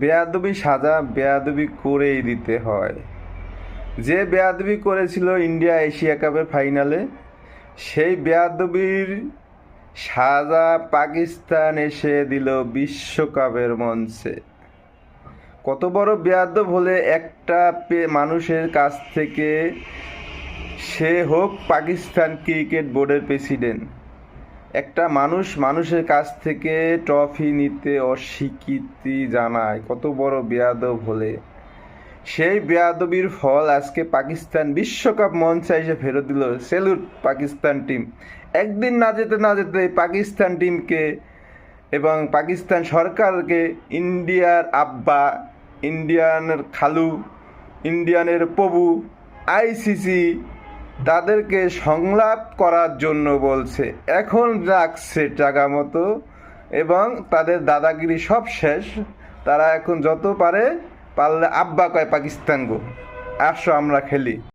বেয়াদবি সাজা বেয়াদবি করেই দিতে হয়। যে বেয়াদবি করেছিল ইন্ডিয়া এশিয়া কাপের ফাইনালে, সেই বেয়াদবির সাজা পাকিস্তান এসে দিল বিশ্বকাপের মঞ্চে। কত বড় বেয়াদব হলে একটা মানুষের কাছ থেকে, সে হোক পাকিস্তান ক্রিকেট বোর্ডের প্রেসিডেন্ট, একটা মানুষের কাছ থেকে ট্রফি নিতে অস্বীকৃতি জানায়, কত বড় বেয়াদব হলে। সেই বেয়াদবির ফল আজকে পাকিস্তান বিশ্বকাপ মঞ্চে এসে ফেরত দিল। Salute Pakistan team. একদিন না যেতে পাকিস্তান টিমকে এবং পাকিস্তান সরকারকে ইন্ডিয়ার আব্বা, ইন্ডিয়ানের খালু, ইন্ডিয়ানের প্রভু, আইসিসি তাদেরকে সংলাপ করার জন্য বলছে। এখন রাখছে টাকা মতো এবং তাদের দাদাগিরি সব শেষ। তারা এখন যত পারলে আব্বা কয় পাকিস্তান গো, আসো আমরা খেলি।